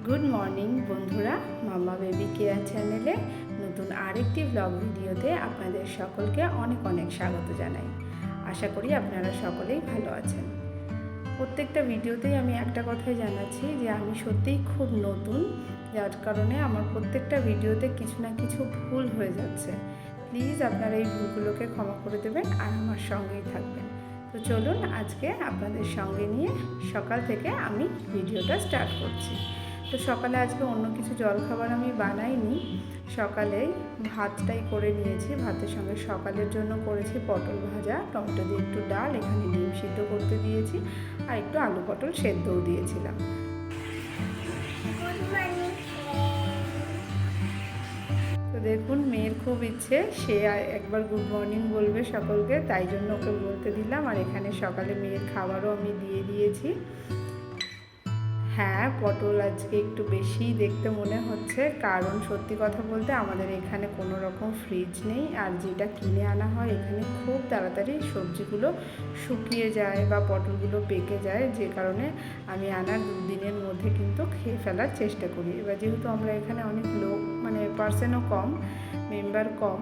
Good morning বন্ধুরা, মাম্মা baby care চ্যানেলে নতুন আরেকটি ব্লগ ভিডিওতে আপনাদের সকলকে অনেক অনেক স্বাগত জানাই। আশা করি আপনারা সকলেই ভালো আছেন। প্রত্যেকটা ভিডিওতেই আমি একটা কথাই জানাচ্ছি যে আমি সত্যিই খুব নতুন, যার কারণে আমার প্রত্যেকটা ভিডিওতে কিছু না কিছু ভুল হয়ে যাচ্ছে। প্লিজ আপনারা এই ভুলগুলোকে ক্ষমা করে দেবেন আর আমার সঙ্গেই থাকবেন। তো চলুন আজকে আপনাদের সঙ্গে নিয়ে সকাল থেকে আমি ভিডিওটা স্টার্ট করছি। তো সকালে আজকে অন্য কিছু জলখাবার আমি বানাইনি, সকালেই ভাতটাই করে নিয়েছি। ভাতের সঙ্গে সকালের জন্য করেছি পটল ভাজা, টমেটো দিয়ে একটু ডাল, এখানে ডিম সিদ্ধ করতে দিয়েছি আর একটু আলু পটল সেদ্ধও দিয়েছিলাম। তো দেখুন, মেয়ের খুব ইচ্ছে সে একবার গুড মর্নিং বলবে সকলকে, তাই জন্য ওকে বলতে দিলাম। আর এখানে সকালে মেয়ের খাবারও আমি দিয়ে দিয়েছি। হ্যাঁ, পটল আজকে একটু বেশিই দেখতে মনে হচ্ছে, কারণ সত্যি কথা বলতে আমাদের এখানে কোনো রকম ফ্রিজ নেই, আর যেটা কিনে আনা হয় এখানে খুব তাড়াতাড়ি সবজিগুলো শুকিয়ে যায় বা পটলগুলো পেকে যায়, যে কারণে আমি আনার 2 দিনের মধ্যে কিন্তু খেয়ে ফেলার চেষ্টা করি। এবার যেহেতু আমরা এখানে অনেক লোক, মানে পার্সেনও কম, মেম্বার কম,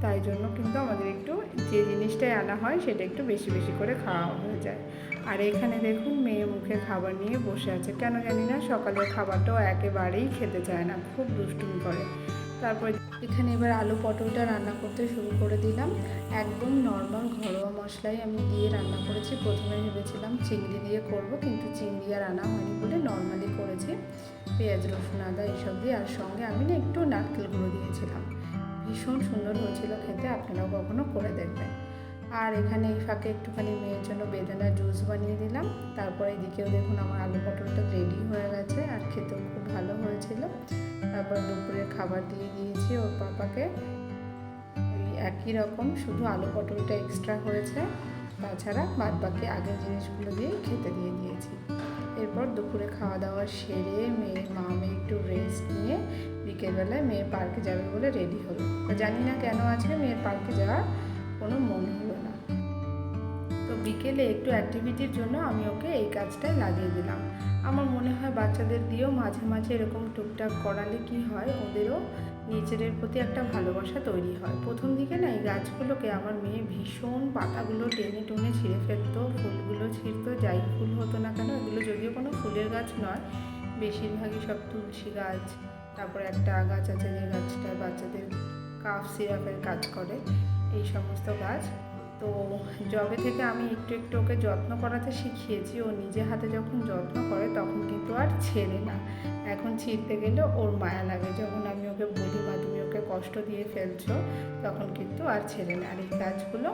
তাই জন্য কিন্তু আমাদের একটু যে জিনিসটাই আনা হয় সেটা একটু বেশি বেশি করে খাওয়া হয়ে যায়। আর এখানে দেখুন, মেয়ে মুখে খাবার নিয়ে বসে আছে, কেন জানি না সকালের খাবারটাও একেবারেই খেতে চায় না, খুব দুষ্টুমি করে। তারপর এখানে এবার আলু পটলটা রান্না করতে শুরু করে দিলাম। একদম নর্মাল ঘরোয়া মশলাই আমি দিয়ে রান্না করেছি। প্রথমে ভেবেছিলাম চিংড়ি দিয়ে করব, কিন্তু চিংড়ি আর আনা হয়নি বলে নর্মালি করেছি, পেঁয়াজ রসুন আদা এইসব দিয়ে। আর সঙ্গে আমি না একটু নারকেল গুঁড়ো দিয়েছিলাম, ভীষণ সুন্দর হয়েছিল খেতে, আপনারাও কখনো করে দেখবেন। আর এখানে এই ফাঁকে একটুখানি মেয়ের জন্য বেদানা জুস বানিয়ে দিলাম। তারপরে এদিকেও দেখুন আমার আলু পটলটা রেডি হয়ে গেছে, আর খেতেও খুব ভালো হয়েছিল। তারপর দুপুরের খাবার দিয়ে দিয়েছি ওর পাপাকে, ওই একই রকম, শুধু আলু পটলটা এক্সট্রা হয়েছে, তাছাড়া বাদ বাকি আগের জিনিসগুলো দিয়ে খেতে দিয়ে দিয়েছি। এরপর দুপুরে খাওয়া দাওয়া সেরে মেয়ে একটু রেস্ট নিয়ে বিকেলবেলায় মেয়ে পার্কে যাবে বলে রেডি হলো। তো জানি না কেন আজকে মেয়ের পার্কে যাওয়ার কোনো মন হলো না। তো বিকেলে একটু অ্যাক্টিভিটির জন্য আমি ওকে এই কাজটাই লাগিয়ে দিলাম। আমার মনে হয় বাচ্চাদের দিয়েও মাঝে মাঝে এরকম টুকটাক করালে কি হয়, ওদেরও নেচারের প্রতি একটা ভালোবাসা তৈরি হয়। প্রথম দিকে না এই গাছগুলোকে আমার মেয়ে ভীষণ পাতাগুলো টেনে টুনে ছিঁড়ে ফেলতো, ফুলগুলো ছিঁড়তো, যাই ফুল হতো না কেন, এগুলো যদিও কোনো ফুলের গাছ নয়, বেশিরভাগই সব তুলসী গাছ। তারপরে একটা গাছ আছে যে গাছটা বাচ্চাদের কাফ সিরাপের কাজ করে, এই সমস্ত গাছ। তো যবে থেকে আমি একটু একটু ওকে যত্ন করাতে শিখিয়েছি, ও নিজে হাতে যখন যত্ন করে তখন কিন্তু আর ছেড়ে না। এখন ছিঁড়তে গেলে ওর মায়া লাগে, যখন আমি ওকে বলি মা তুমি ওকে কষ্ট দিয়ে ফেলছো, তখন কিন্তু আর ছেড়ে না। আর এই গাছগুলো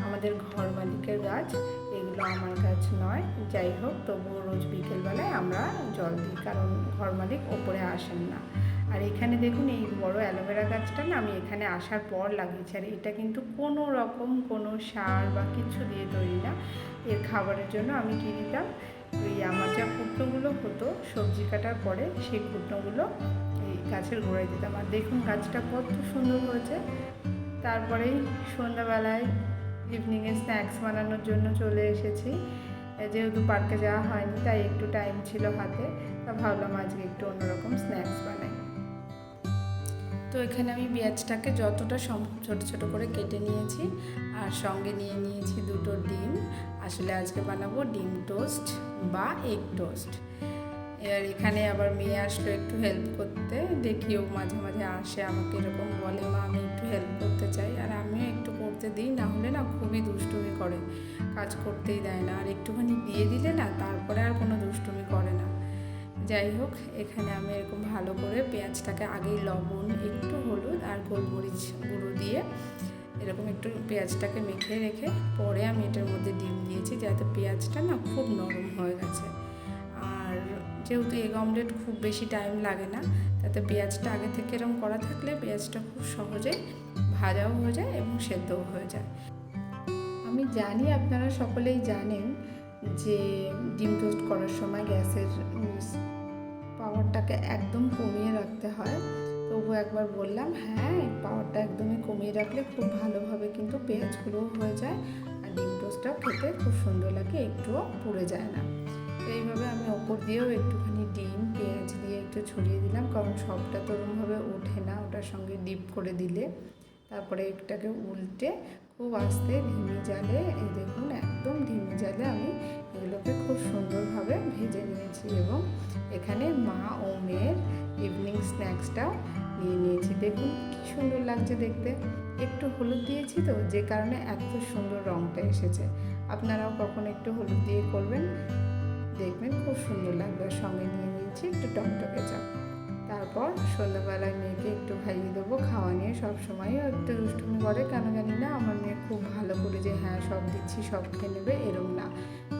আমাদের ঘর মালিকের গাছ, এগুলো আমার গাছ নয়। যাই হোক, তবুও রোজ বিকেলবেলায় আমরা জল দিই, কারণ ঘর মালিক ওপরে আসেন না। আর এখানে দেখুন এই বড় অ্যালোভেরা গাছটা না আমি এখানে আসার পর লাগিয়েছি, আর এটা কিন্তু কোনো রকম কোনো সার বা কিছু দিয়ে তৈরি না। এর খাবারের জন্য আমি কী দিতাম, ওই আমার যা কুটনোগুলো হতো সবজি কাটার পরে, সেই কুটনোগুলো এই গাছের গোড়ায় দিতাম। আর দেখুন গাছটা কত সুন্দর হয়েছে। তারপরেই সন্ধ্যাবেলায় ইভিনিংয়ে স্ন্যাক্স বানানোর জন্য চলে এসেছি। যেহেতু পার্কে যাওয়া হয়নি তাই একটু টাইম ছিল হাতে, তা ভাবলাম আজকে একটু অন্যরকম স্ন্যাক্স বানাই। তো এখানে আমি পেঁয়াজটাকে যতটা সম্ভব ছোটো ছোটো করে কেটে নিয়েছি, আর সঙ্গে নিয়ে নিয়েছি 2টো ডিম। আসলে আজকে বানাবো ডিম টোস্ট বা এগ টোস্ট। এবার এখানে আবার মেয়ে আসলো একটু হেল্প করতে, দেখিও মাঝে মাঝে আসে আমাকে এরকম বলে মা আমি একটু হেল্প করতে চাই, আর আমিও একটু করতে দিই, না হলে না খুবই দুষ্টুমি করে, কাজ করতেই দেয় না। আর একটুখানি দিয়ে দিলে না তারপরে আর কোনো দুষ্টুমি করে না। যাই হোক, এখানে আমি এরকম ভালো করে পেঁয়াজটাকে আগেই লবণ, একটু হলুদ আর গোলমরিচ গুঁড়ো দিয়ে এরকম একটু পেঁয়াজটাকে মেখে রেখে পরে আমি এটার মধ্যে ডিম দিয়েছি, যাতে পেঁয়াজটা না খুব নরম হয়ে গেছে। আর যেহেতু এগ অমলেট খুব বেশি টাইম লাগে না, তাতে পেঁয়াজটা আগে থেকে এরকম করা থাকলে পেঁয়াজটা খুব সহজেই ভাজাও হয়ে যায় এবং সেদ্ধও হয়ে যায়। আমি জানি আপনারা সকলেই জানেন যে ডিম টোস্ট করার সময় গ্যাসের পাওয়ারটাকে একদম কমিয়ে রাখতে হয়, তবু একবার বললাম, হ্যাঁ পাওয়ারটা একদমই কমিয়ে রাখলে খুব ভালোভাবে কিন্তু পেঁয়াজগুলোও হয়ে যায়, আর ডিম টোস্টটাও খেতে খুব সুন্দর লাগে, একটুও পুড়ে যায় না। তো এইভাবে আমি ওপর দিয়েও একটুখানি ডিম পেঁয়াজ দিয়ে একটু ছড়িয়ে দিলাম, কারণ সবটা তো ওরমভাবে ওঠে না ওটার সঙ্গে ডিপ করে দিলে। তারপরে এটাকে উল্টে খুব আস্তে ধিমি জালে, এই দেখুন একদম ধিমি জালে আমি এগুলোকে খুব সুন্দরভাবে ভেজে নিয়েছি। এবং এখানে মা ও মেয়ের ইভিনিং স্ন্যাক্সটাও নিয়ে নিয়েছি। দেখুন কী সুন্দর লাগছে দেখতে। একটু হলুদ দিয়েছি তো, যে কারণে এত সুন্দর রঙটা এসেছে। আপনারাও কখনো একটু হলুদ দিয়ে করবেন, দেখবেন খুব সুন্দর লাগবে। আর সঙ্গে নিয়ে নিয়েছি একটু টকটকে চাপ। তারপর সন্ধ্যাবেলায় মেয়েকে একটু খাইয়ে দেবো। খাওয়া নিয়ে সবসময়ও একটু দুষ্টুমি করে, কেন জানি না। আমার মেয়ে খুব ভালো করে যে হ্যাঁ সব দিচ্ছি সব খেয়ে নেবে এরম না।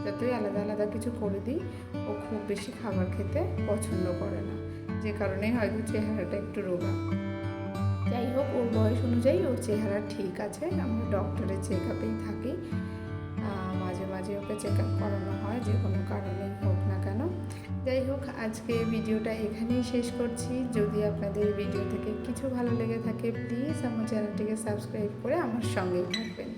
যতই আলাদা আলাদা কিছু করে দিই ও খুব বেশি খাবার খেতে পছন্দ করে না, যে কারণেই হয়তো চেহারাটা একটু রোগা। যাই হোক, ওর বয়স অনুযায়ী ওর চেহারা ঠিক আছে। আমরা ডক্টরের চেক আপেই থাকি, মাঝে মাঝে ওকে চেক আপ করানো হয়, যে কোনো কারণেই হোক না কেন। যাই হোক, আজকে ভিডিওটা এখানেই শেষ করছি। যদি আপনাদের ভিডিও থেকে কিছু ভালো লেগে থাকে প্লিজ আমার চ্যানেলটিকে সাবস্ক্রাইব করে আমার সঙ্গেই থাকবেন।